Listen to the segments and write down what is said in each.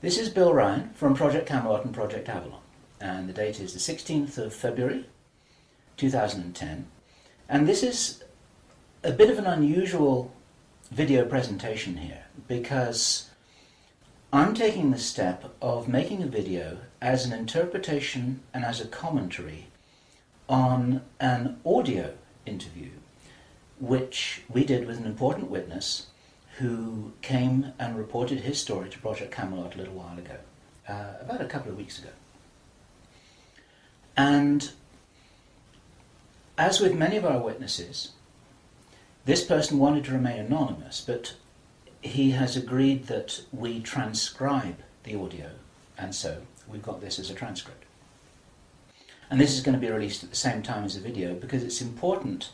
This is Bill Ryan from Project Camelot and Project Avalon, and the date is the 16th of February 2010, and this is a bit of an unusual video presentation here because I'm taking the step of making a video as an interpretation and as a commentary on an audio interview which we did with an important witness who came and reported his story to Project Camelot a little while ago, about a couple of weeks ago. And as with many of our witnesses, this person wanted to remain anonymous, but he has agreed that we transcribe the audio, and so we've got this as a transcript. And this is going to be released at the same time as the video because it's important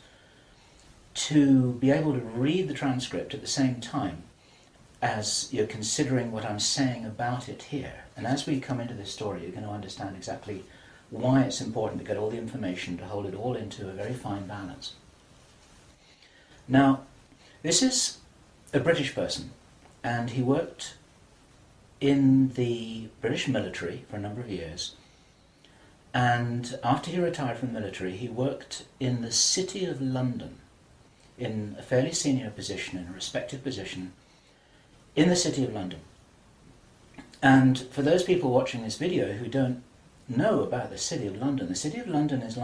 to be able to read the transcript at the same time as you're considering what I'm saying about it here. And as we come into this story, you're going to understand exactly why it's important to get all the information, to hold it all into a very fine balance. Now, this is a British person, and he worked in the British military for a number of years. And after he retired from the military, he worked in the City of London, in a fairly senior position, in a respected position, in the City of London. And for those people watching this video who don't know about the City of London, the City of London is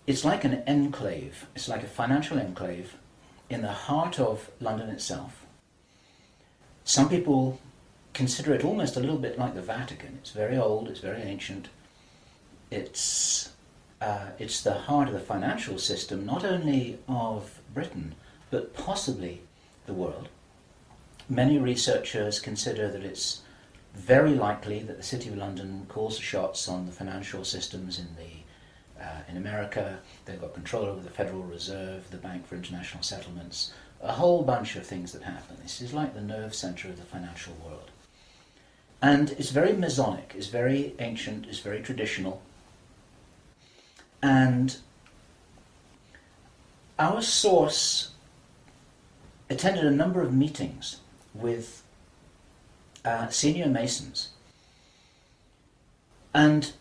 it's like an enclave, it's like a financial enclave in the heart of London itself. Some people consider it almost a little bit like the Vatican. It's very old, it's very ancient. It's the heart of the financial system, not only of Britain, but possibly the world. Many researchers consider that it's very likely that the City of London calls the shots on the financial systems in America. They've got control over the Federal Reserve, the Bank for International Settlements, a whole bunch of things that happen. This is like the nerve center of the financial world. And it's very Masonic, it's very ancient, it's very traditional. And our source attended a number of meetings with senior Masons. And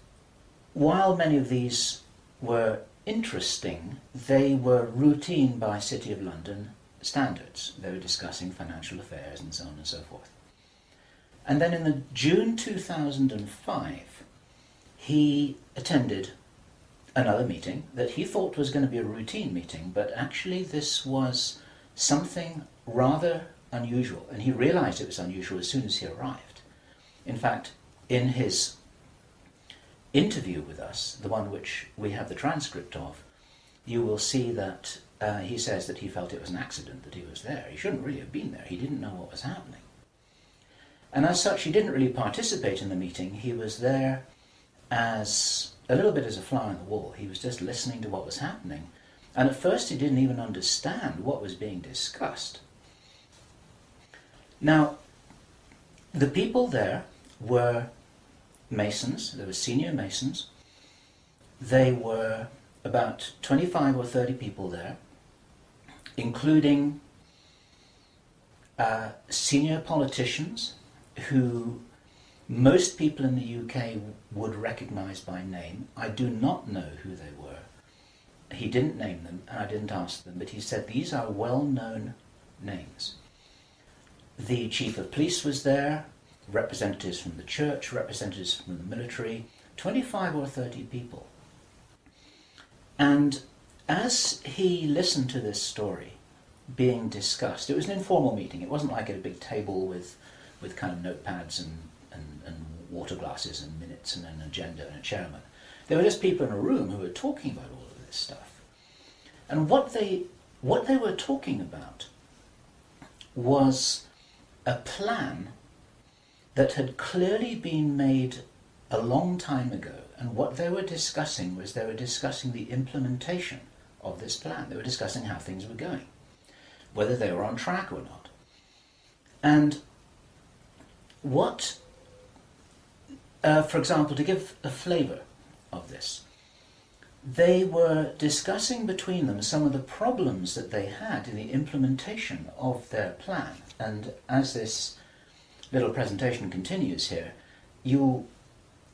while many of these were interesting, they were routine by City of London standards. They were discussing financial affairs and so on and so forth. And then in June 2005, he attended another meeting that he thought was going to be a routine meeting, but actually this was something rather unusual, and he realized it was unusual as soon as he arrived. In fact, in his interview with us, the one which we have the transcript of, you will see that he says that he felt it was an accident that he was there. He shouldn't really have been there. He didn't know what was happening. And as such, he didn't really participate in the meeting. He was there as a little bit as a fly on the wall. He was just listening to what was happening. And at first he didn't even understand what was being discussed. Now, the people there were Masons. They were senior Masons. They were about 25 or 30 people there, including senior politicians who most people in the UK would recognize by name. I do not know who they were. He didn't name them, and I didn't ask them, but he said these are well-known names. The chief of police was there, representatives from the church, representatives from the military, 25 or 30 people. And as he listened to this story being discussed, it was an informal meeting. It wasn't like at a big table with kind of notepads and water glasses and minutes and an agenda and a chairman. There were just people in a room who were talking about all of this stuff. And what they were talking about was a plan that had clearly been made a long time ago. And what they were discussing was they were discussing the implementation of this plan. They were discussing how things were going, whether they were on track or not. And what, for example, to give a flavour of this, they were discussing between them some of the problems that they had in the implementation of their plan. And as this little presentation continues here, you'll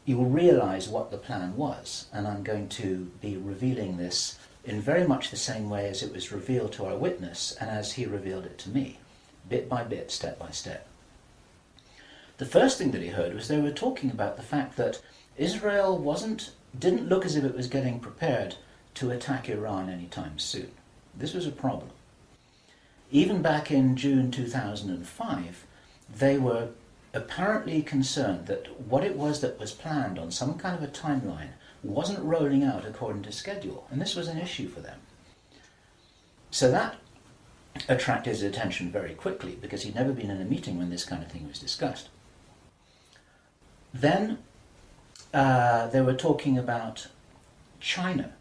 realize what the plan was, and I'm going to be revealing this in very much the same way as it was revealed to our witness and as he revealed it to me, bit by bit, step by step. The first thing that he heard was they were talking about the fact that Israel didn't look as if it was getting prepared to attack Iran anytime soon. This was a problem. Even back in June 2005, they were apparently concerned that what it was that was planned on some kind of a timeline wasn't rolling out according to schedule, and this was an issue for them. So that attracted his attention very quickly, because he'd never been in a meeting when this kind of thing was discussed. Then they were talking about China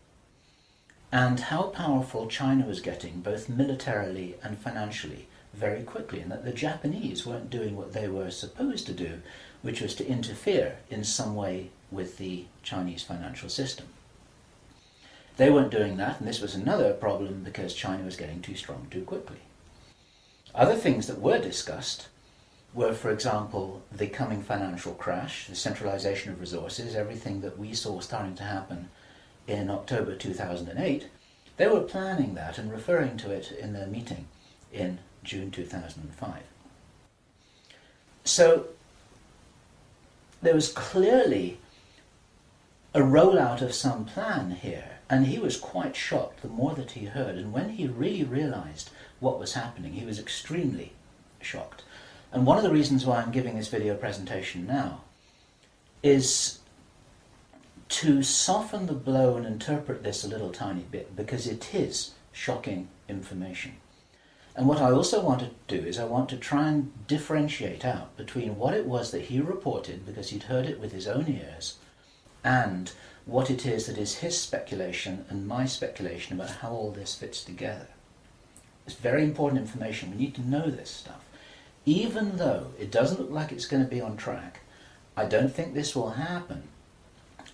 and how powerful China was getting, both militarily and financially, very quickly, and that the Japanese weren't doing what they were supposed to do, which was to interfere in some way with the Chinese financial system. They weren't doing that, and this was another problem because China was getting too strong too quickly. Other things that were discussed were, for example, the coming financial crash, the centralization of resources, everything that we saw starting to happen in October 2008. They were planning that and referring to it in their meeting in June 2005. So there was clearly a rollout of some plan here, and he was quite shocked the more that he heard, and when he really realized what was happening, he was extremely shocked. And one of the reasons why I'm giving this video presentation now is to soften the blow and interpret this a little tiny bit, because it is shocking information. And what I also want to do is I want to try and differentiate out between what it was that he reported, because he'd heard it with his own ears, and what it is that is his speculation and my speculation about how all this fits together. It's very important information. We need to know this stuff. Even though it doesn't look like it's going to be on track, I don't think this will happen.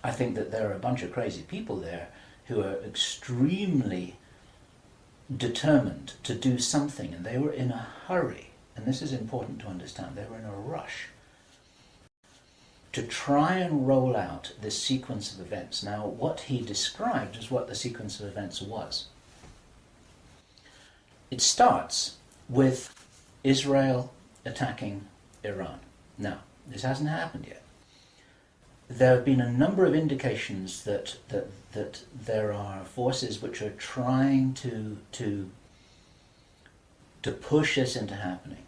I think that there are a bunch of crazy people there who are extremely determined to do something, and they were in a hurry, and this is important to understand, they were in a rush to try and roll out this sequence of events. Now, what he described is what the sequence of events was. It starts with Israel attacking Iran. Now, this hasn't happened yet. There have been a number of indications that there are forces which are trying to push this into happening.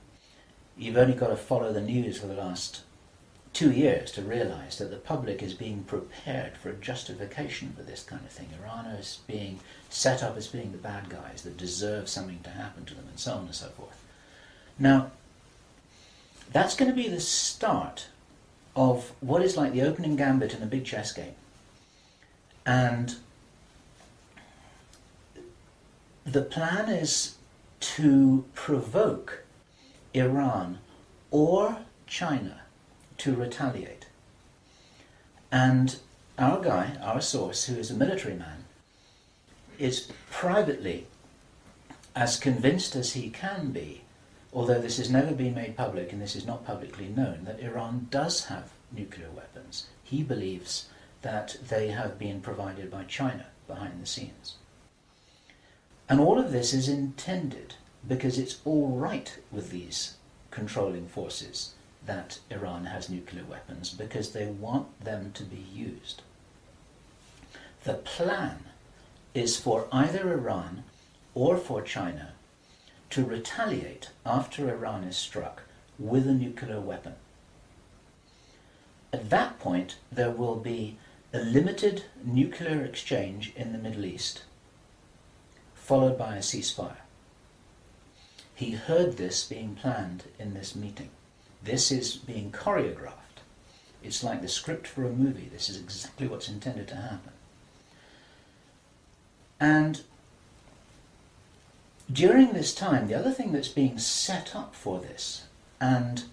You've only got to follow the news for the last 2 years to realize that the public is being prepared for a justification for this kind of thing. Iran is being set up as being the bad guys that deserve something to happen to them, and so on and so forth. Now, that's going to be the start of what is like the opening gambit in a big chess game. And the plan is to provoke Iran or China to retaliate. And our guy, our source, who is a military man, is privately as convinced as he can be, although this has never been made public and this is not publicly known, that Iran does have nuclear weapons. He believes that they have been provided by China behind the scenes. And all of this is intended because it's all right with these controlling forces that Iran has nuclear weapons, because they want them to be used. The plan is for either Iran or for China to retaliate after Iran is struck with a nuclear weapon. At that point, there will be a limited nuclear exchange in the Middle East, followed by a ceasefire. He heard this being planned in this meeting. This is being choreographed. It's like the script for a movie. This is exactly what's intended to happen. And during this time, the other thing that's being set up for this, and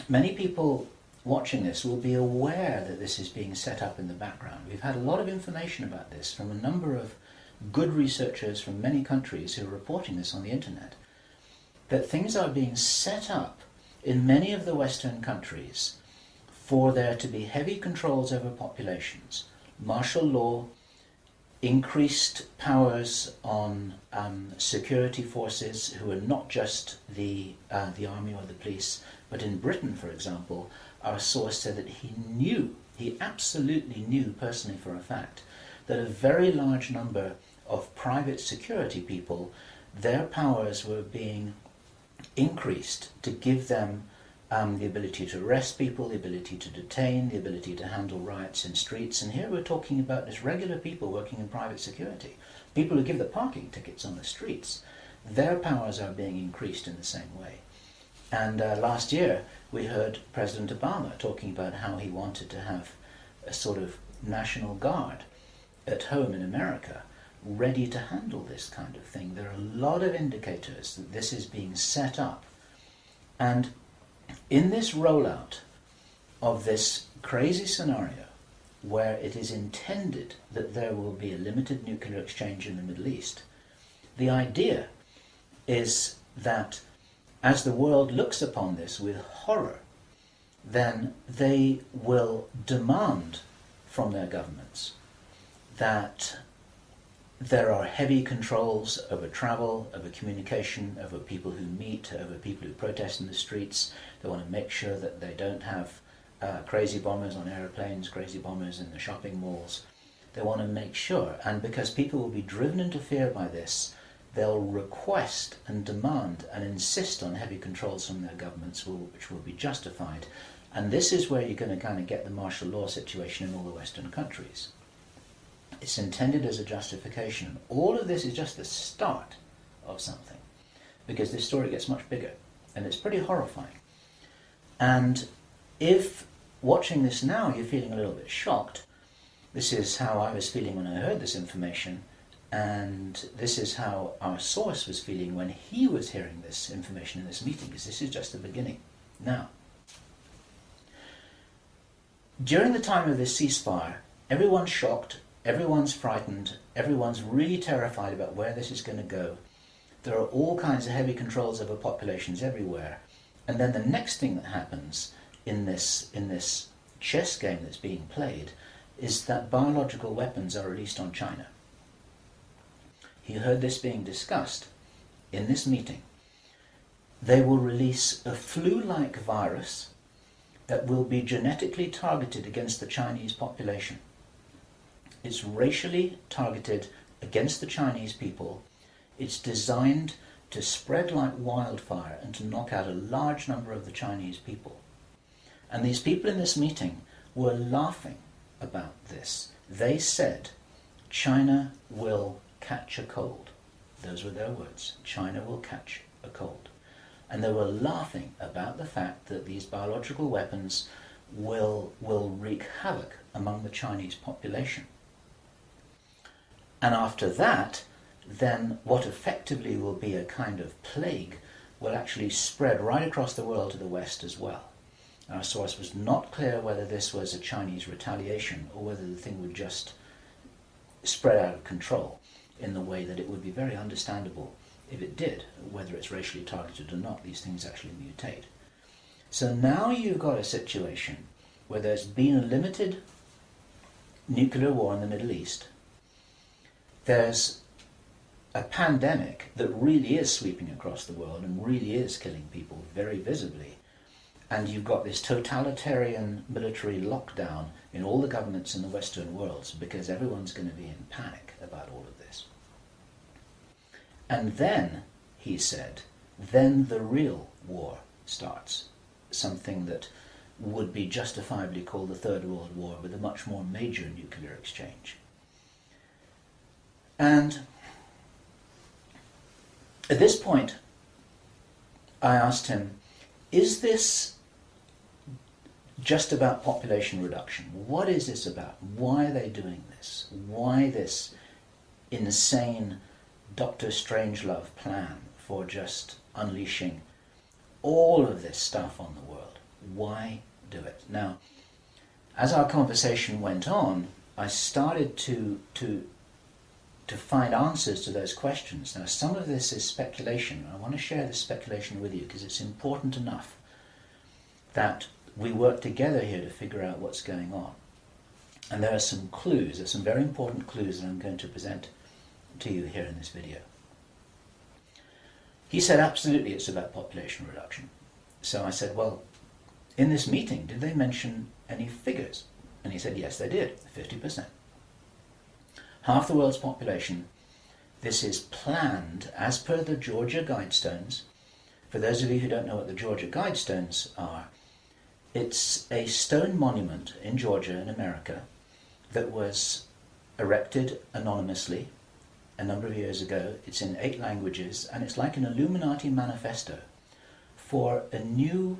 many people watching this will be aware that this is being set up in the background. We've had a lot of information about this from a number of good researchers from many countries who are reporting this on the internet, that things are being set up in many of the Western countries for there to be heavy controls over populations, martial law, increased powers on security forces who are not just the army or the police, but in Britain, for example, our source said that he absolutely knew personally for a fact, that a very large number of private security people, their powers were being increased to give them the ability to arrest people, the ability to detain, the ability to handle riots in streets. And here we're talking about just regular people working in private security, people who give the parking tickets on the streets. Their powers are being increased in the same way. And last year we heard President Obama talking about how he wanted to have a sort of national guard at home in America ready to handle this kind of thing. There are a lot of indicators that this is being set up. And in this rollout of this crazy scenario where it is intended that there will be a limited nuclear exchange in the Middle East, the idea is that as the world looks upon this with horror, then they will demand from their governments that there are heavy controls over travel, over communication, over people who meet, over people who protest in the streets. They want to make sure that they don't have crazy bombers on aeroplanes, crazy bombers in the shopping malls. They want to make sure, and because people will be driven into fear by this, they'll request and demand and insist on heavy controls from their governments, which will be justified. And this is where you're going to kind of get the martial law situation in all the Western countries. It's intended as a justification. All of this is just the start of something, because this story gets much bigger, and it's pretty horrifying. And if watching this now you're feeling a little bit shocked, this is how I was feeling when I heard this information, and this is how our source was feeling when he was hearing this information in this meeting, because this is just the beginning. Now, during the time of this ceasefire, everyone's shocked, everyone's frightened, everyone's really terrified about where this is going to go. There are all kinds of heavy controls over populations everywhere. And then the next thing that happens in this chess game that's being played is that biological weapons are released on China. He heard this being discussed in this meeting. They will release a flu-like virus that will be genetically targeted against the Chinese population. It's racially targeted against the Chinese people. It's designed to spread like wildfire and to knock out a large number of the Chinese people. And these people in this meeting were laughing about this. They said, China will catch a cold. Those were their words. China will catch a cold. And they were laughing about the fact that these biological weapons will wreak havoc among the Chinese population. And after that, then what effectively will be a kind of plague will actually spread right across the world to the West as well. Our source was not clear whether this was a Chinese retaliation or whether the thing would just spread out of control in the way that it would be very understandable if it did, whether it's racially targeted or not. These things actually mutate. So now you've got a situation where there's been a limited nuclear war in the Middle East. There's a pandemic that really is sweeping across the world and really is killing people very visibly. And you've got this totalitarian military lockdown in all the governments in the Western world because everyone's going to be in panic about all of this. And then, he said, then the real war starts. Something that would be justifiably called the Third World War, with a much more major nuclear exchange. And at this point, I asked him, is this just about population reduction? What is this about? Why are they doing this? Why this insane Dr. Strangelove plan for just unleashing all of this stuff on the world? Why do it? Now, as our conversation went on, I started to find answers to those questions. Now, some of this is speculation. I want to share this speculation with you because it's important enough that we work together here to figure out what's going on. And there are some clues, there's some very important clues that I'm going to present to you here in this video. He said, absolutely, it's about population reduction. So I said, well, in this meeting, did they mention any figures? And he said, yes, they did, 50%. Half the world's population. This is planned as per the Georgia Guidestones. For those of you who don't know what the Georgia Guidestones are, it's a stone monument in Georgia in America that was erected anonymously a number of years ago. It's in 8 languages, and it's like an Illuminati manifesto for a new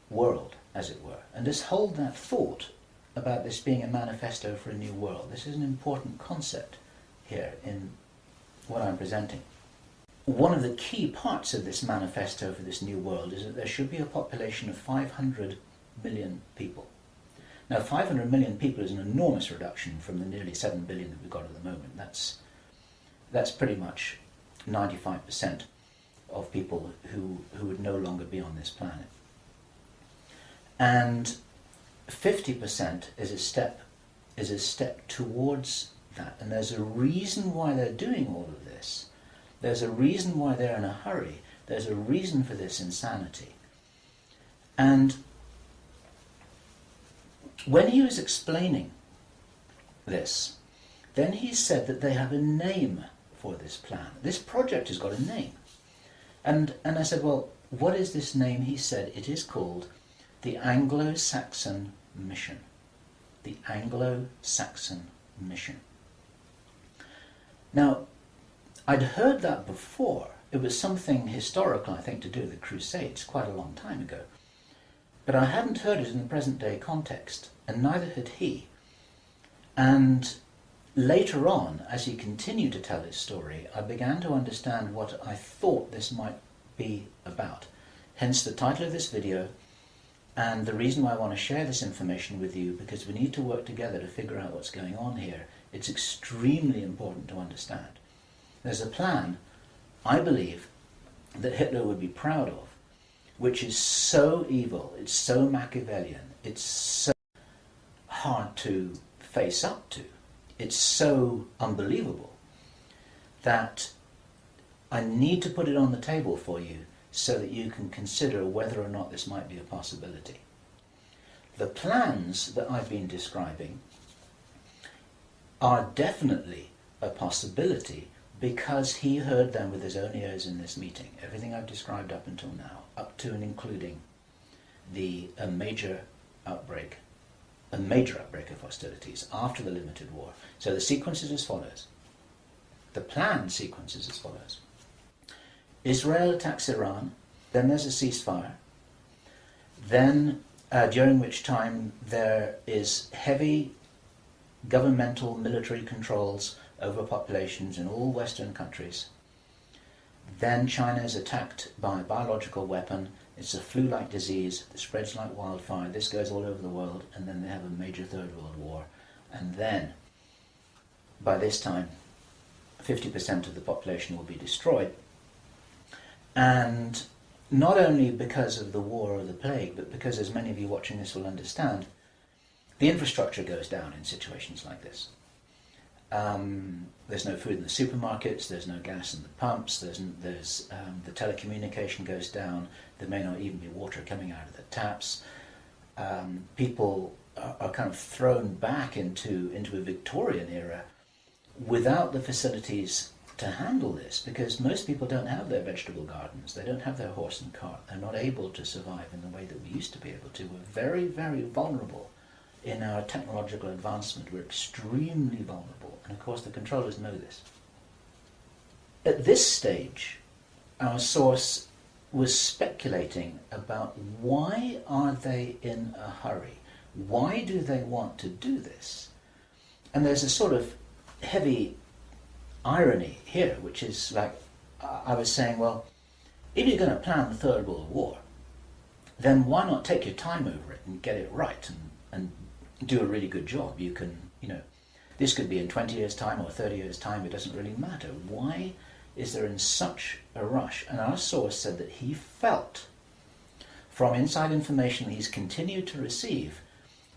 world, as it were. And just hold that thought about this being a manifesto for a new world. This is an important concept here in what I'm presenting. One of the key parts of this manifesto for this new world is that there should be a population of 500 million people. Now, 500 million people is an enormous reduction from the nearly 7 billion that we've got at the moment. That's pretty much 95% of people who would no longer be on this planet. And 50% is a step towards that. And there's a reason why they're doing all of this. There's a reason why they're in a hurry. There's a reason for this insanity. And when he was explaining this, then he said that they have a name for this plan. This project has got a name. And I said, well, what is this name? He said it is called the Anglo-Saxon Mission. The Anglo-Saxon Mission. Now, I'd heard that before. It was something historical, I think, to do with the Crusades quite a long time ago. But I hadn't heard it in the present-day context, and neither had he. And later on, as he continued to tell his story, I began to understand what I thought this might be about. Hence the title of this video, and the reason why I want to share this information with you, because we need to work together to figure out what's going on here. It's extremely important to understand. There's a plan, I believe, that Hitler would be proud of, which is so evil, it's so Machiavellian, it's so hard to face up to, it's so unbelievable, that I need to put it on the table for you so that you can consider whether or not this might be a possibility. The plans that I've been describing are definitely a possibility because he heard them with his own ears in this meeting. Everything I've described up until now, up to and including a major outbreak of hostilities after the limited war. So the sequence is as follows. The planned sequence is as follows. Israel attacks Iran, then there's a ceasefire, then during which time there is heavy governmental military controls over populations in all Western countries. Then China is attacked by a biological weapon. It's a flu-like disease that spreads like wildfire. This goes all over the world, and then they have a major Third World War. And then, by this time, 50% of the population will be destroyed. And not only because of the war or the plague, but because, as many of you watching this will understand, the infrastructure goes down in situations like this. There's no food in the supermarkets, there's no gas in the pumps, the telecommunication goes down, there may not even be water coming out of the taps. People are kind of thrown back into a Victorian era without the facilities to handle this, because most people don't have their vegetable gardens, they don't have their horse and cart, they're not able to survive in the way that we used to be able to. We're very, very vulnerable in our technological advancement. We're extremely vulnerable, and of course the controllers know this. At this stage, our source was speculating about why are they in a hurry? Why do they want to do this? And there's a sort of heavy irony here, which is like, I was saying, well, if you're going to plan the Third World War, then why not take your time over it and get it right and do a really good job? You can, this could be in 20 years' time or 30 years' time, it doesn't really matter. Why is there in such a rush? And our source said that he felt from inside information that he's continued to receive,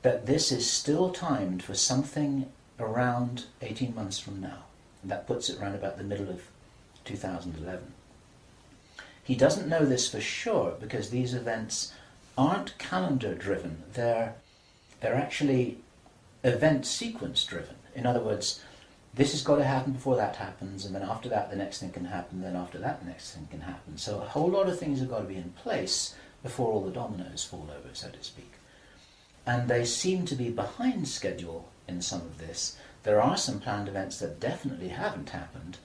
that this is still timed for something around 18 months from now. And that puts it around about the middle of 2011. He doesn't know this for sure because these events aren't calendar driven. They're actually event sequence driven. In other words, this has got to happen before that happens, and then after that the next thing can happen, then after that the next thing can happen. So a whole lot of things have got to be in place before all the dominoes fall over, so to speak. And they seem to be behind schedule in some of this. There are some planned events that definitely haven't happened.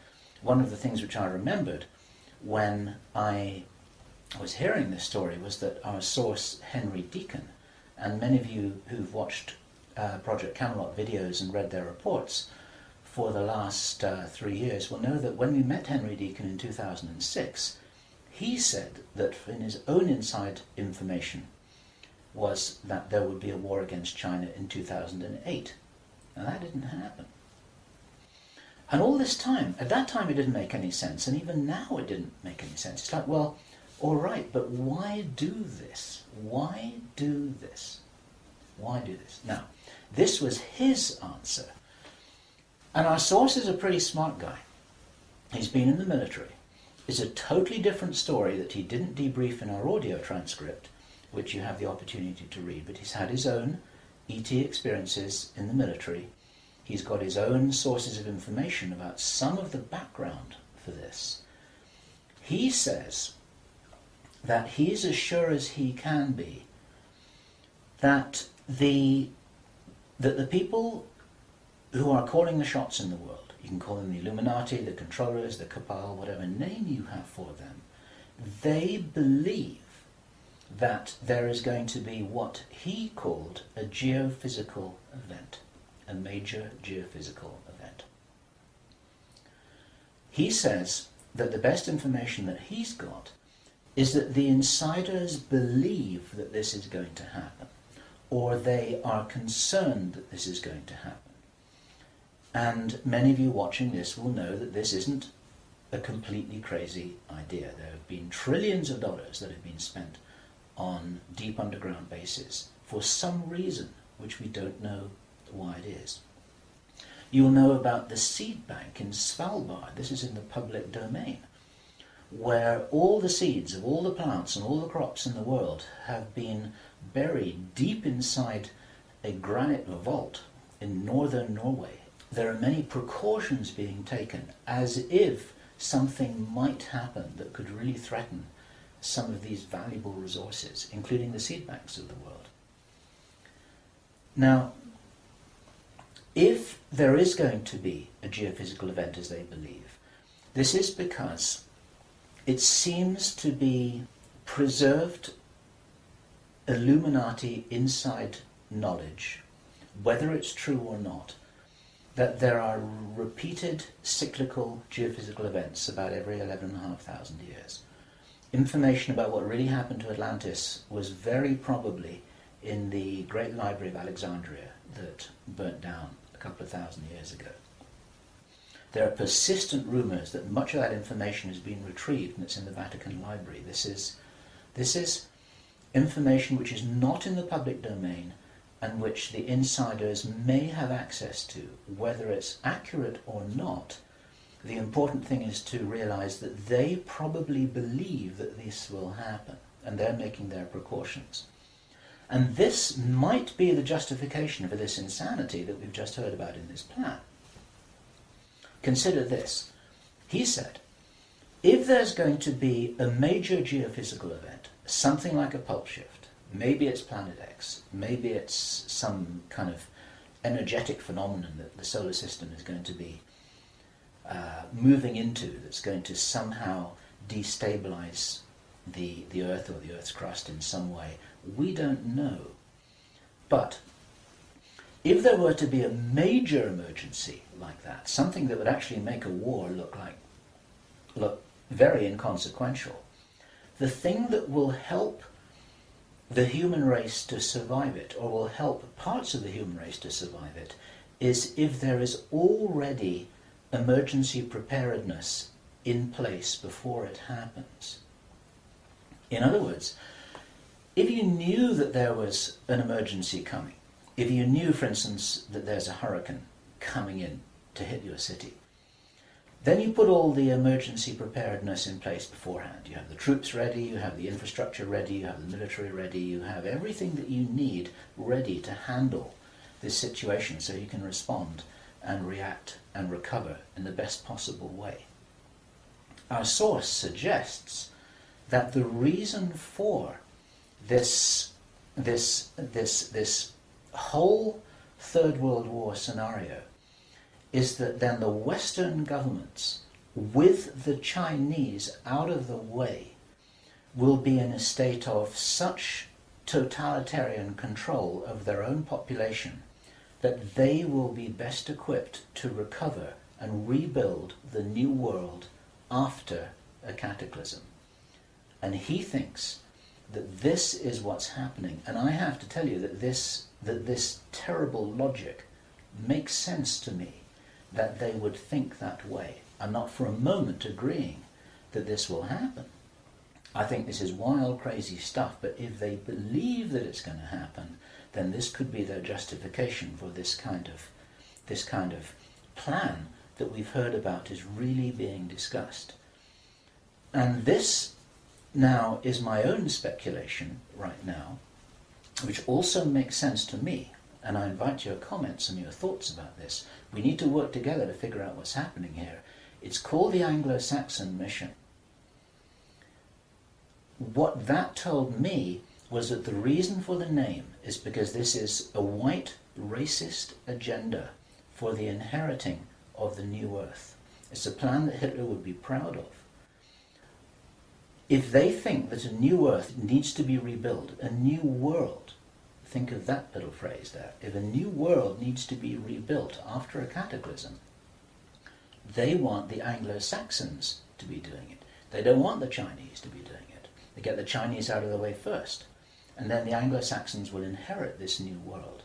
One of the things which I remembered when I was hearing this story was that our source, Henry Deacon, and many of you who've watched Project Camelot videos and read their reports for the last 3 years will know that when we met Henry Deacon in 2006, he said that in his own inside information was that there would be a war against China in 2008. Now that didn't happen. And all this time, at that time it didn't make any sense, and even now it didn't make any sense. It's like, well, all right, but why do this? Why do this? Why do this? Now, this was his answer. And our source is a pretty smart guy. He's been in the military. It's a totally different story that he didn't debrief in our audio transcript, which you have the opportunity to read, but he's had his own ET experiences in the military. He's got his own sources of information about some of the background for this. He says that he's as sure as he can be that the people who are calling the shots in the world, you can call them the Illuminati, the controllers, the cabal, whatever name you have for them, they believe that there is going to be what he called a geophysical event, a major geophysical event. He says that the best information that he's got is that the insiders believe that this is going to happen, or they are concerned that this is going to happen. And many of you watching this will know that this isn't a completely crazy idea. There have been trillions of dollars that have been spent on deep underground bases for some reason which we don't know why it is. You'll know about the seed bank in Svalbard. This is in the public domain, where all the seeds of all the plants and all the crops in the world have been buried deep inside a granite vault in northern Norway. There are many precautions being taken as if something might happen that could really threaten some of these valuable resources, including the seed banks of the world. Now, if there is going to be a geophysical event as they believe, this is because it seems to be preserved Illuminati inside knowledge, whether it's true or not, that there are repeated cyclical geophysical events about every 11,500 years. Information about what really happened to Atlantis was very probably in the Great Library of Alexandria that burnt down a couple of thousand years ago. There are persistent rumours that much of that information has been retrieved and it's in the Vatican Library. This is information which is not in the public domain and which the insiders may have access to. Whether it's accurate or not, the important thing is to realize that they probably believe that this will happen, and they're making their precautions. And this might be the justification for this insanity that we've just heard about in this plan. Consider this. He said, if there's going to be a major geophysical event, something like a pulse shift, maybe it's Planet X, maybe it's some kind of energetic phenomenon that the solar system is going to be moving into, that's going to somehow destabilize the Earth or the Earth's crust in some way. We don't know. But if there were to be a major emergency like that, something that would actually make a war look very inconsequential, the thing that will help the human race to survive it, or will help parts of the human race to survive it, is if there is already emergency preparedness in place before it happens. In other words, if you knew that there was an emergency coming, if you knew, for instance, that there's a hurricane coming in to hit your city, then you put all the emergency preparedness in place beforehand. You have the troops ready, you have the infrastructure ready, you have the military ready, you have everything that you need ready to handle this situation so you can respond and react and recover in the best possible way. Our source suggests that the reason for this whole Third World War scenario is that then the Western governments, with the Chinese out of the way, will be in a state of such totalitarian control of their own population that they will be best equipped to recover and rebuild the new world after a cataclysm. And he thinks that this is what's happening. And I have to tell you that this terrible logic makes sense to me, that they would think that way. I'm not for a moment agreeing that this will happen. I think this is wild, crazy stuff, but if they believe that it's going to happen, then this could be their justification for this kind of plan that we've heard about is really being discussed. And this now is my own speculation right now, which also makes sense to me. And I invite your comments and your thoughts about this. We need to work together to figure out what's happening here. It's called the Anglo-Saxon Mission. What that told me was that the reason for the name is because this is a white racist agenda for the inheriting of the new earth. It's a plan that Hitler would be proud of. If they think that a new earth needs to be rebuilt, a new world, think of that little phrase there. If a new world needs to be rebuilt after a cataclysm, they want the Anglo-Saxons to be doing it. They don't want the Chinese to be doing it. They get the Chinese out of the way first. And then the Anglo-Saxons will inherit this new world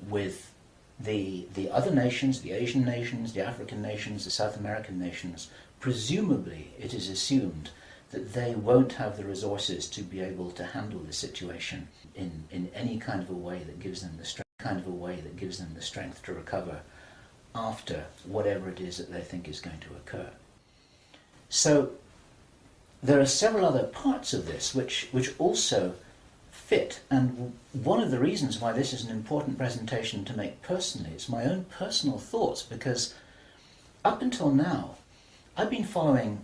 with the other nations, the Asian nations, the African nations, the South American nations. Presumably, it is assumed that they won't have the resources to be able to handle the situation in any kind of a way that gives them the strength to recover after whatever it is that they think is going to occur. So there are several other parts of this which also fit, and one of the reasons why this is an important presentation to make personally is my own personal thoughts, because up until now I've been following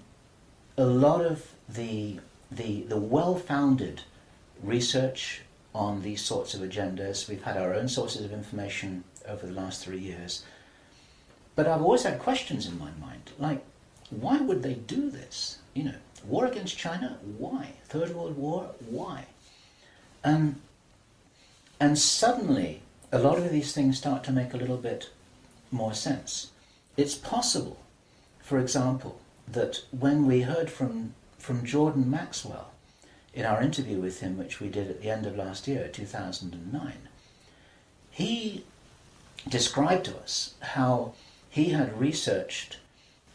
a lot of the well-founded research on these sorts of agendas. We've had our own sources of information over the last 3 years. But I've always had questions in my mind, like, why would they do this? You know, war against China, why? Third World War, why? And suddenly, a lot of these things start to make a little bit more sense. It's possible, for example, that when we heard from Jordan Maxwell in our interview with him, which we did at the end of last year, 2009, he described to us how he had researched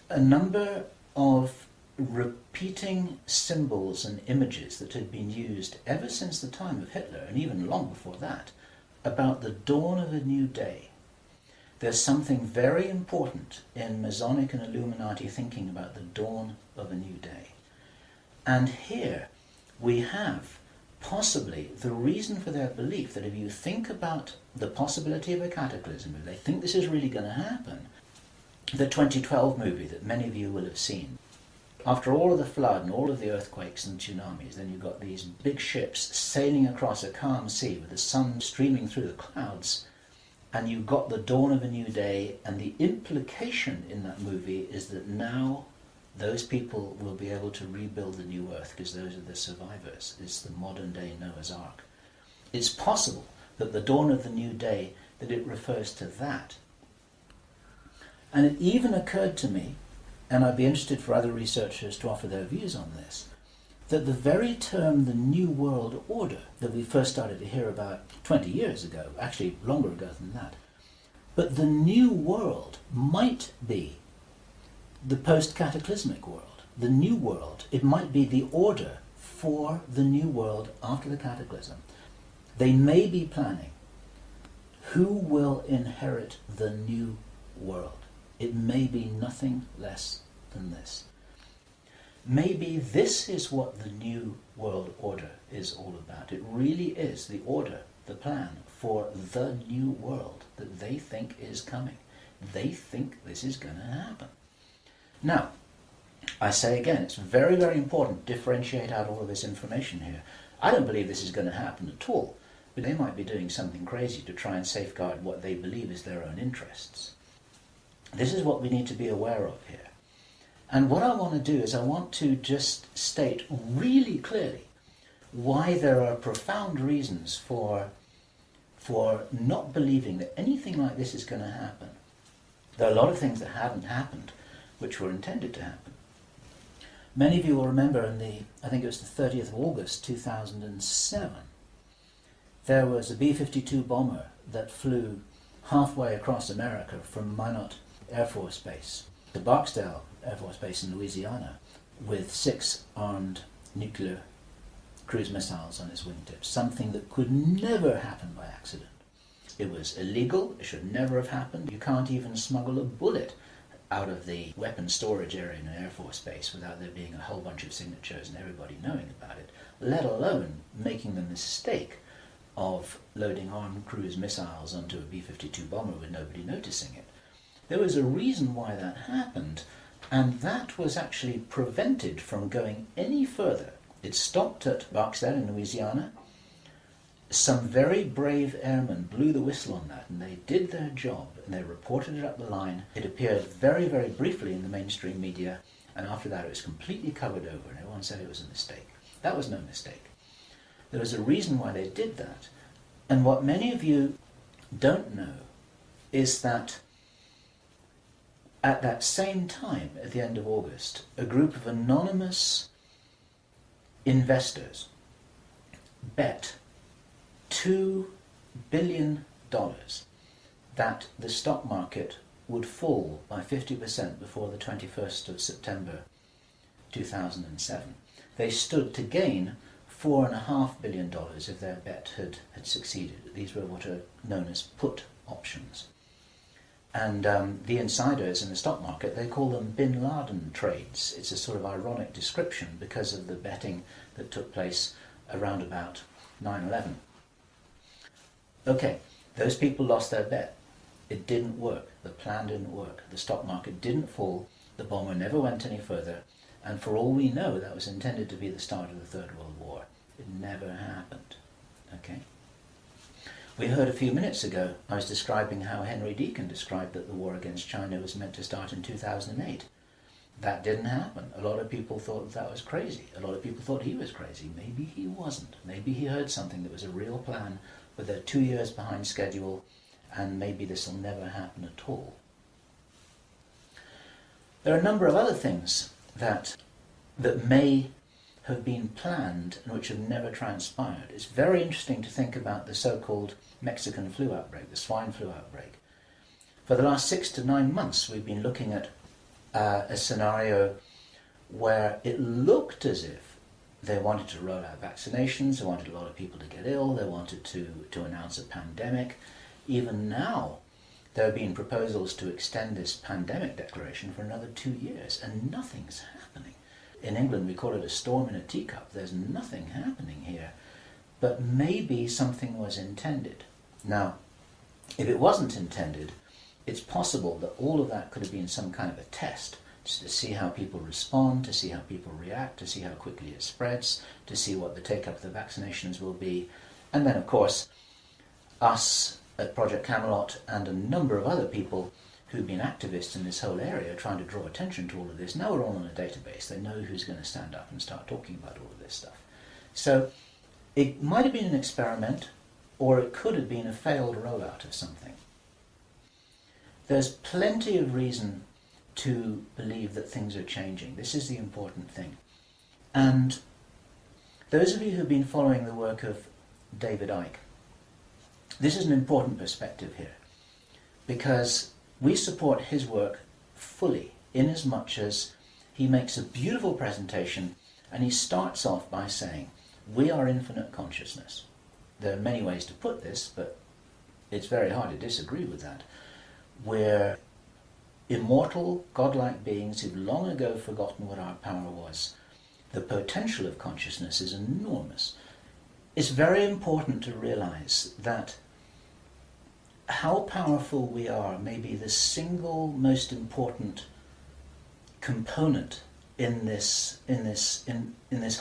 a number of repeating symbols and images that had been used ever since the time of Hitler, and even long before that, about the dawn of a new day. There's something very important in Masonic and Illuminati thinking about the dawn of a new day. And here we have possibly the reason for their belief that if you think about the possibility of a cataclysm, if they think this is really going to happen, the 2012 movie that many of you will have seen, after all of the flood and all of the earthquakes and tsunamis, then you've got these big ships sailing across a calm sea with the sun streaming through the clouds, and you've got the dawn of a new day, and the implication in that movie is that now those people will be able to rebuild the new earth because those are the survivors. It's the modern day Noah's Ark. It's possible that the dawn of the new day, that it refers to that. And it even occurred to me, and I'd be interested for other researchers to offer their views on this, that the very term the New World Order that we first started to hear about 20 years ago, actually longer ago than that, but the New World might be the post-cataclysmic world. The New World, it might be the order for the new world after the cataclysm. They may be planning who will inherit the new world. It may be nothing less than this. Maybe this is what the new world order is all about. It really is the order, the plan for the new world that they think is coming. They think this is going to happen. Now, I say again, it's very, very important to differentiate out all of this information here. I don't believe this is going to happen at all, but they might be doing something crazy to try and safeguard what they believe is their own interests. This is what we need to be aware of here. And what I want to do is I want to just state really clearly why there are profound reasons for not believing that anything like this is going to happen. There are a lot of things that haven't happened which were intended to happen. Many of you will remember I think it was the 30th of August 2007, there was a B-52 bomber that flew halfway across America from Minot Air Force Base to Barksdale Air Force Base in Louisiana with 6 armed nuclear cruise missiles on its wingtips, something that could never happen by accident. It was illegal, it should never have happened. You can't even smuggle a bullet out of the weapons storage area in an Air Force Base without there being a whole bunch of signatures and everybody knowing about it, let alone making the mistake of loading armed cruise missiles onto a B-52 bomber with nobody noticing it. There was a reason why that happened, and that was actually prevented from going any further. It stopped at Barksdale in Louisiana. Some very brave airmen blew the whistle on that, and they did their job, and they reported it up the line. It appeared very, very briefly in the mainstream media, and after that it was completely covered over, and everyone said it was a mistake. That was no mistake. There was a reason why they did that. And what many of you don't know is that at that same time, at the end of August, a group of anonymous investors bet $2 billion that the stock market would fall by 50% before the 21st of September 2007. They stood to gain $4.5 billion if their bet had succeeded. These were what are known as put options. And the insiders in the stock market, they call them Bin Laden trades. It's a sort of ironic description because of the betting that took place around about 9/11. Okay, those people lost their bet. It didn't work. The plan didn't work. The stock market didn't fall. The bomber never went any further. And for all we know, that was intended to be the start of the Third World War. It never happened. Okay? We heard a few minutes ago, I was describing how Henry Deacon described that the war against China was meant to start in 2008. That didn't happen. A lot of people thought that was crazy. A lot of people thought he was crazy. Maybe he wasn't. Maybe he heard something that was a real plan, but they're 2 years behind schedule, and maybe this will never happen at all. There are a number of other things that may have been planned and which have never transpired. It's very interesting to think about the so-called Mexican flu outbreak, the swine flu outbreak. For the last 6 to 9 months, we've been looking at a scenario where it looked as if they wanted to roll out vaccinations, they wanted a lot of people to get ill, they wanted to announce a pandemic. Even now, there have been proposals to extend this pandemic declaration for another 2 years, and nothing's happening. In England, we call it a storm in a teacup. There's nothing happening here, but maybe something was intended. Now, if it wasn't intended, it's possible that all of that could have been some kind of a test to see how people respond, to see how people react, to see how quickly it spreads, to see what the take-up of the vaccinations will be. And then, of course, us at Project Camelot and a number of other people who've been activists in this whole area trying to draw attention to all of this, now we're all on a database. They know who's going to stand up and start talking about all of this stuff. So it might have been an experiment, or it could have been a failed rollout of something. There's plenty of reason to believe that things are changing. This is the important thing. And those of you who've been following the work of David Icke, this is an important perspective here, because we support his work fully, in as much as he makes a beautiful presentation And he starts off by saying, we are infinite consciousness. There are many ways to put this, but it's very hard to disagree with that. We're immortal, godlike beings who've long ago forgotten what our power was. The potential of consciousness is enormous. It's very important to realize that how powerful we are may be the single most important component in this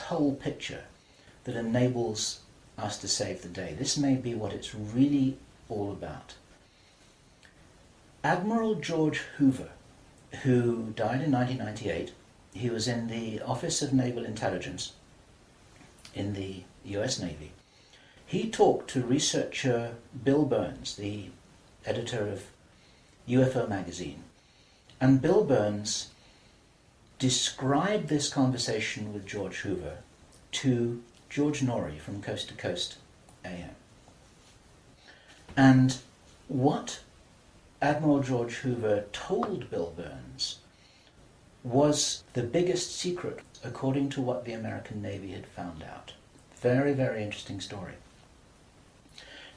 whole picture that enables us to save the day. This may be what it's really all about. Admiral George Hoover, who died in 1998, he was in the Office of Naval Intelligence in the US Navy. He talked to researcher Bill Burns, the editor of UFO magazine, and Bill Burns described this conversation with George Hoover to George Norrie from Coast to Coast AM. And what Admiral George Hoover told Bill Burns was the biggest secret according to what the American Navy had found out. Very, very interesting story.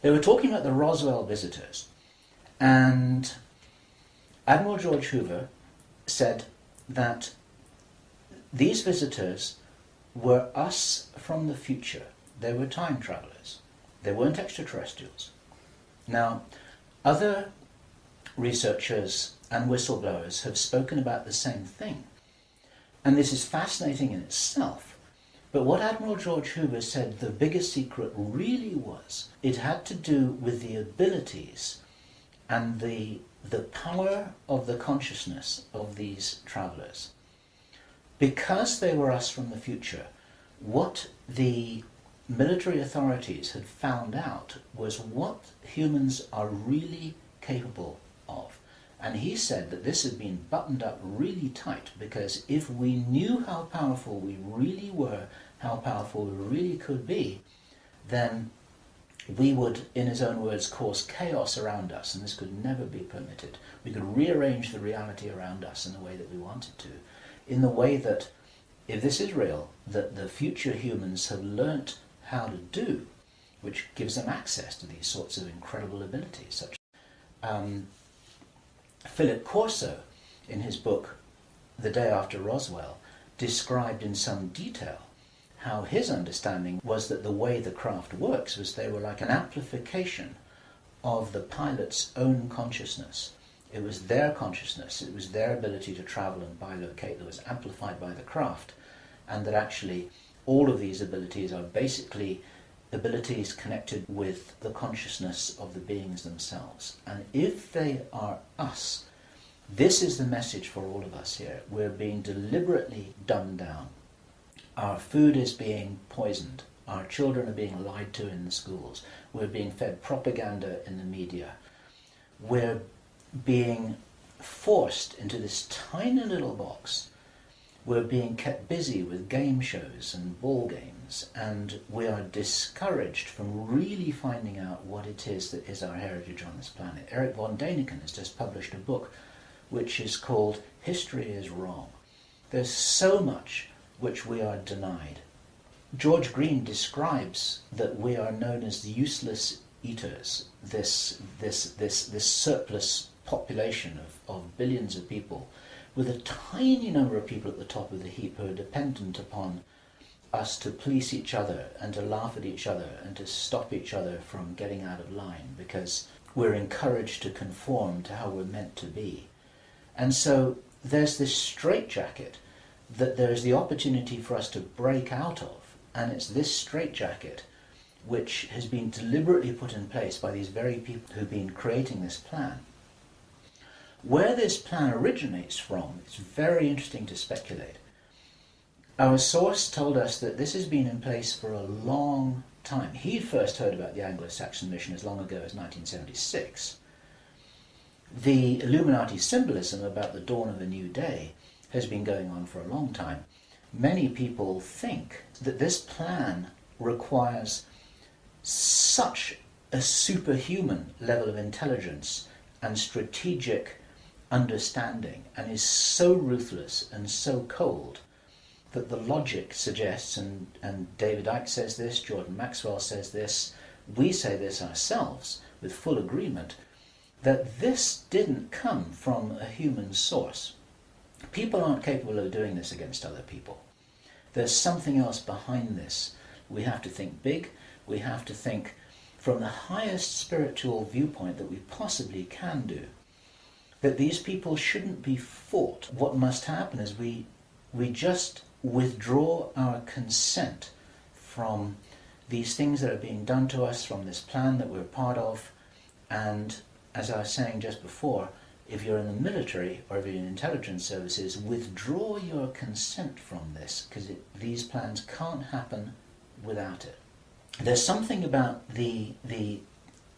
They were talking about the Roswell visitors, and Admiral George Hoover said that these visitors were us from the future. They were time travelers. They weren't extraterrestrials. Now, other researchers and whistleblowers have spoken about the same thing, and this is fascinating in itself. But what Admiral George Hoover said the biggest secret really was, it had to do with the abilities and the power of the consciousness of these travelers. Because they were us from the future, what the military authorities had found out was what humans are really capable of. And he said that this had been buttoned up really tight, because if we knew how powerful we really were, how powerful we really could be, then we would, in his own words, cause chaos around us, and this could never be permitted. We could rearrange the reality around us in the way that we wanted to, in the way that, if this is real, that the future humans have learnt how to do, which gives them access to these sorts of incredible abilities. Such Philip Corso, in his book The Day After Roswell, described in some detail how his understanding was that the way the craft works was they were like an amplification of the pilot's own consciousness. It was their consciousness, it was their ability to travel and bilocate that was amplified by the craft, and that actually all of these abilities are basically abilities connected with the consciousness of the beings themselves. And if they are us, this is the message for all of us here. We're being deliberately dumbed down. Our food is being poisoned. Our children are being lied to in the schools. We're being fed propaganda in the media. We're being forced into this tiny little box. We're being kept busy with game shows and ball games, and we are discouraged from really finding out what it is that is our heritage on this planet. Eric von Däniken has just published a book which is called History is Wrong. There's so much which we are denied. George Green describes that we are known as the useless eaters, this surplus population of billions of people, with a tiny number of people at the top of the heap who are dependent upon us to police each other and to laugh at each other and to stop each other from getting out of line, because we're encouraged to conform to how we're meant to be. And so there's this straitjacket that there's the opportunity for us to break out of, and it's this straitjacket which has been deliberately put in place by these very people who've been creating this plan. Where this plan originates from, it's very interesting to speculate. Our source told us that this has been in place for a long time. He first heard about the Anglo-Saxon mission as long ago as 1976. The Illuminati symbolism about the dawn of a new day has been going on for a long time. Many people think that this plan requires such a superhuman level of intelligence and strategic understanding, and is so ruthless and so cold, that the logic suggests, and David Icke says this, Jordan Maxwell says this, we say this ourselves with full agreement, that this didn't come from a human source. People aren't capable of doing this against other people. There's something else behind this. We have to think big. We have to think from the highest spiritual viewpoint that we possibly can do. That these people shouldn't be fought. What must happen is we just withdraw our consent from these things that are being done to us, from this plan that we're part of, and as I was saying just before, if you're in the military or if you're in intelligence services, withdraw your consent from this, because these plans can't happen without it. There's something about the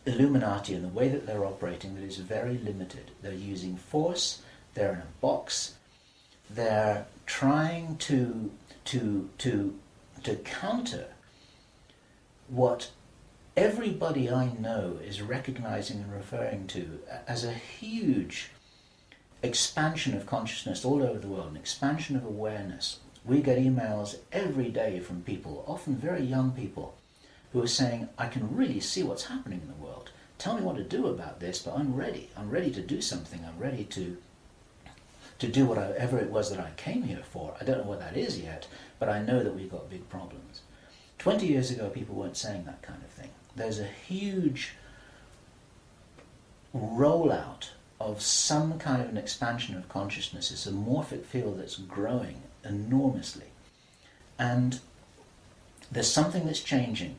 Illuminati and the way that they're operating that is very limited. They're using force, they're in a box, they're trying to counter what everybody I know is recognizing and referring to as a huge expansion of consciousness all over the world, an expansion of awareness. We get emails every day from people, often very young people, who are saying, I can really see what's happening in the world. Tell me what to do about this, but I'm ready. I'm ready to do something. I'm ready to do whatever it was that I came here for. I don't know what that is yet, but I know that we've got big problems. 20 years ago, people weren't saying that kind of thing. There's a huge rollout of some kind of an expansion of consciousness. It's a morphic field that's growing enormously. And there's something that's changing.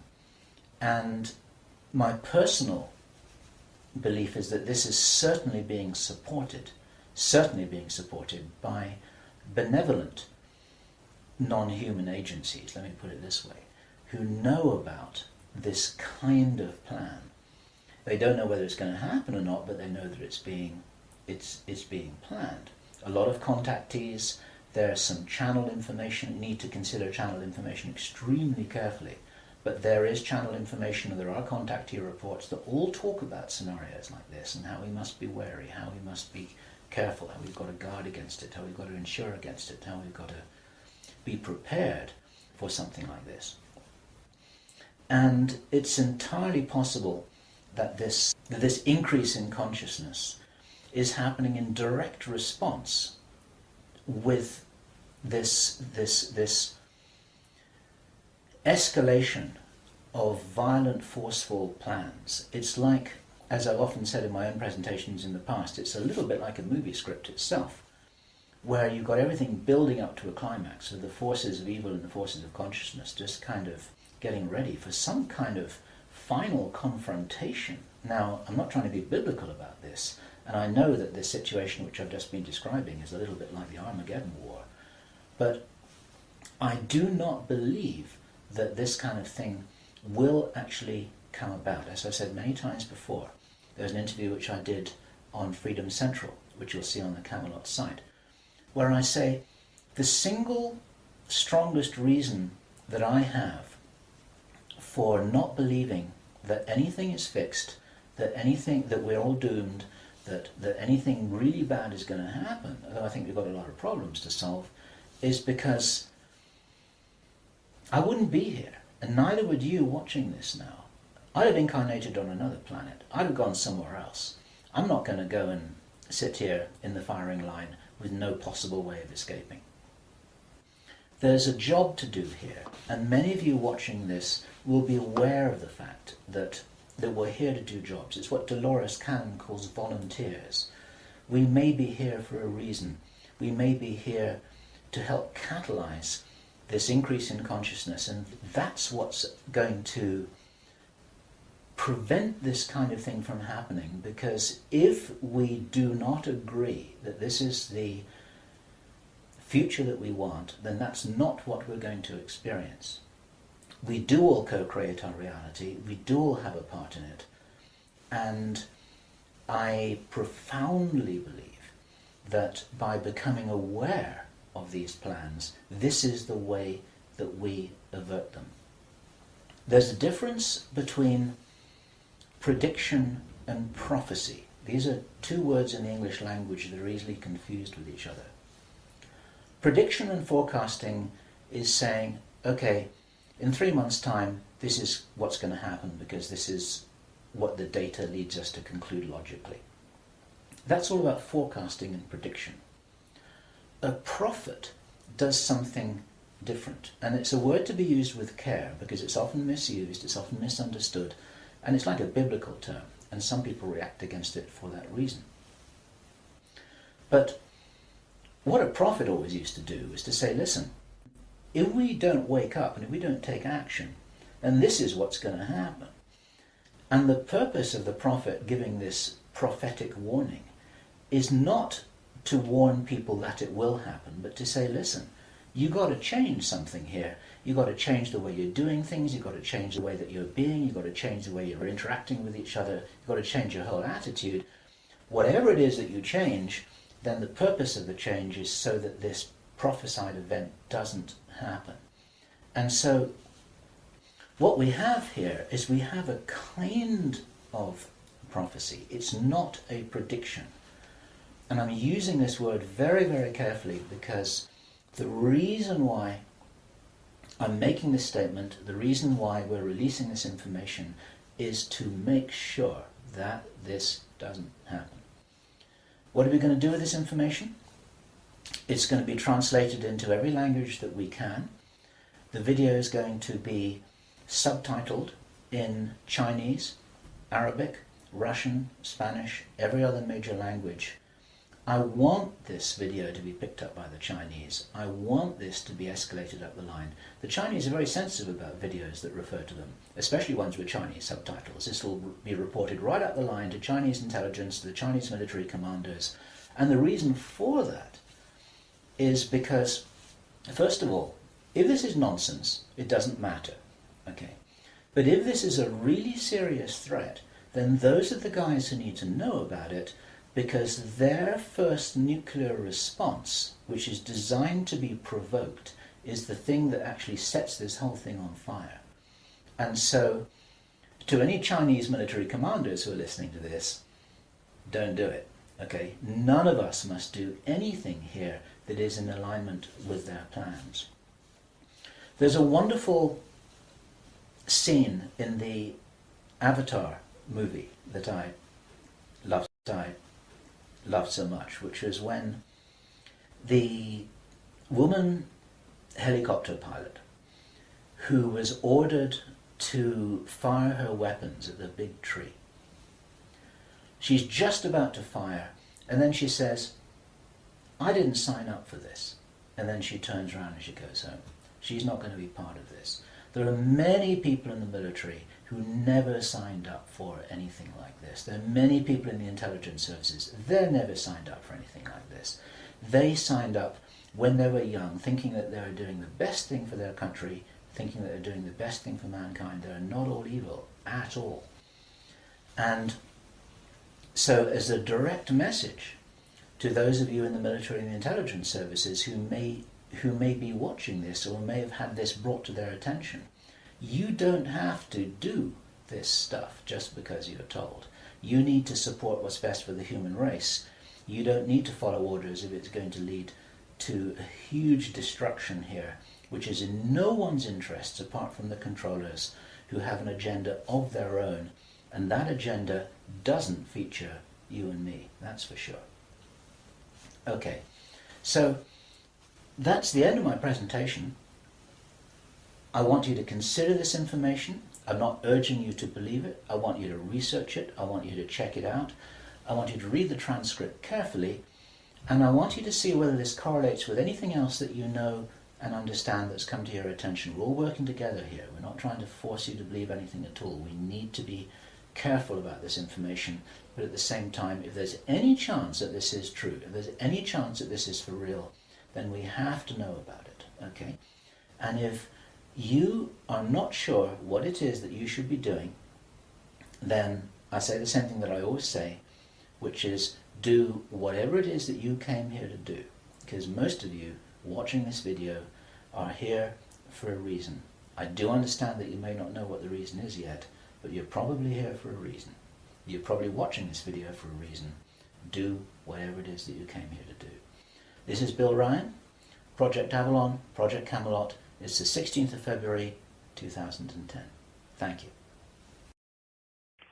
And my personal belief is that this is certainly being supported by benevolent non-human agencies, let me put it this way, who know about this kind of plan. They don't know whether it's going to happen or not, but they know that it's being planned. A lot of contactees, there's some channel information. You need to consider channel information extremely carefully. But there is channel information, and there are contactee reports that all talk about scenarios like this and how we must be wary, how we must be careful, how we've got to guard against it, how we've got to insure against it, how we've got to be prepared for something like this. And it's entirely possible that this increase in consciousness is happening in direct response with this escalation of violent, forceful plans. It's like, as I've often said in my own presentations in the past, it's a little bit like a movie script itself, where you've got everything building up to a climax of the forces of evil and the forces of consciousness just kind of getting ready for some kind of final confrontation. Now, I'm not trying to be biblical about this, and I know that this situation which I've just been describing is a little bit like the Armageddon War, but I do not believe that this kind of thing will actually come about. As I've said many times before, there's an interview which I did on Freedom Central, which you'll see on the Camelot site, where I say the single strongest reason that I have for not believing that anything is fixed, that we're all doomed, that anything really bad is going to happen, although I think we've got a lot of problems to solve, is because I wouldn't be here, and neither would you watching this now. I'd have incarnated on another planet. I'd have gone somewhere else. I'm not going to go and sit here in the firing line with no possible way of escaping. There's a job to do here, and many of you watching this will be aware of the fact that we're here to do jobs. It's what Dolores Cannon calls volunteers. We may be here for a reason. We may be here to help catalyze this increase in consciousness, and that's what's going to prevent this kind of thing from happening, because if we do not agree that this is the future that we want, then that's not what we're going to experience. We do all co-create our reality, we do all have a part in it, and I profoundly believe that by becoming aware of these plans, this is the way that we avert them. There's a difference between prediction and prophecy. These are two words in the English language that are easily confused with each other. Prediction and forecasting is saying, okay, in 3 months' time, this is what's going to happen because this is what the data leads us to conclude logically. That's all about forecasting and prediction. A prophet does something different, and it's a word to be used with care because it's often misused, it's often misunderstood, and it's like a biblical term, and some people react against it for that reason. But what a prophet always used to do is to say, listen, if we don't wake up and if we don't take action, then this is what's going to happen. And the purpose of the prophet giving this prophetic warning is not to warn people that it will happen, but to say, listen, you got to change something here. You got to change the way you're doing things. You got to change the way that you're being. You got to change the way you're interacting with each other. You got to change your whole attitude. Whatever it is that you change, then the purpose of the change is so that this prophesied event doesn't happen. And so what we have here is we have a kind of prophecy. It's not a prediction. And I'm using this word very, very carefully because the reason why I'm making this statement, the reason why we're releasing this information is to make sure that this doesn't happen. What are we going to do with this information? It's going to be translated into every language that we can. The video is going to be subtitled in Chinese, Arabic, Russian, Spanish, every other major language. I want this video to be picked up by the Chinese. I want this to be escalated up the line. The Chinese are very sensitive about videos that refer to them, especially ones with Chinese subtitles. This will be reported right up the line to Chinese intelligence, to the Chinese military commanders. And the reason for that is because, first of all, if this is nonsense, it doesn't matter. Okay. But if this is a really serious threat, then those are the guys who need to know about it, because their first nuclear response, which is designed to be provoked, is the thing that actually sets this whole thing on fire. And so, to any Chinese military commanders who are listening to this, don't do it. Okay? None of us must do anything here that is in alignment with their plans. There's a wonderful scene in the Avatar movie that I loved so much, which was when the woman helicopter pilot who was ordered to fire her weapons at the big tree. She's just about to fire, and then she says, I didn't sign up for this. And then she turns around and she goes home. She's not going to be part of this. There are many people in the military who never signed up for anything like this. There are many people in the intelligence services, they never signed up for anything like this. They signed up when they were young, thinking that they were doing the best thing for their country, thinking that they're doing the best thing for mankind. They're not all evil at all. And so as a direct message to those of you in the military and the intelligence services who may be watching this or may have had this brought to their attention, you don't have to do this stuff just because you're told. You need to support what's best for the human race. You don't need to follow orders if it's going to lead to a huge destruction here, which is in no one's interests apart from the controllers who have an agenda of their own, and that agenda doesn't feature you and me, that's for sure. Okay, so that's the end of my presentation. I want you to consider this information. I'm not urging you to believe it. I want you to research it. I want you to check it out. I want you to read the transcript carefully. And I want you to see whether this correlates with anything else that you know and understand that's come to your attention. We're all working together here. We're not trying to force you to believe anything at all. We need to be careful about this information. But at the same time, if there's any chance that this is true, if there's any chance that this is for real, then we have to know about it. Okay? And if you are not sure what it is that you should be doing, then I say the same thing that I always say, which is do whatever it is that you came here to do. Because most of you watching this video are here for a reason. I do understand that you may not know what the reason is yet, but you're probably here for a reason. You're probably watching this video for a reason. Do whatever it is that you came here to do. This is Bill Ryan, Project Avalon, Project Camelot, It's the 16th of February, 2010. Thank you.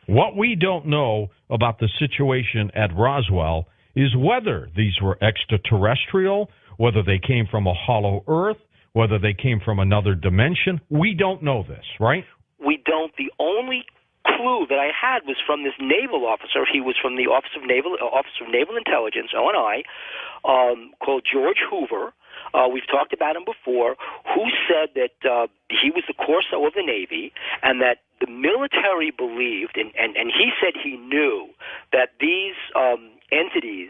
What we don't know about the situation at Roswell is whether these were extraterrestrial, whether they came from a hollow earth, whether they came from another dimension. We don't know this, right? We don't. The only clue that I had was from this naval officer. He was from the Office of Naval Intelligence, ONI, called George Hoover. We've talked about him before, who said that he was the Corso of the Navy and that the military believed, and he said he knew that these entities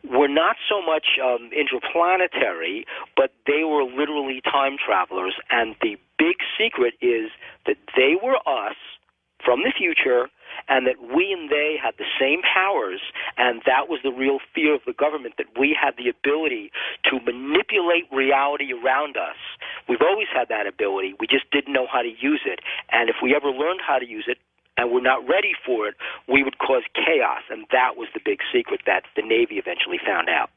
were not so much interplanetary, but they were literally time travelers. And the big secret is that they were us from the future, and that we and they had the same powers, and that was the real fear of the government, that we had the ability to manipulate reality around us. We've always had that ability. We just didn't know how to use it. And if we ever learned how to use it and we're not ready for it, we would cause chaos. And that was the big secret that the Navy eventually found out.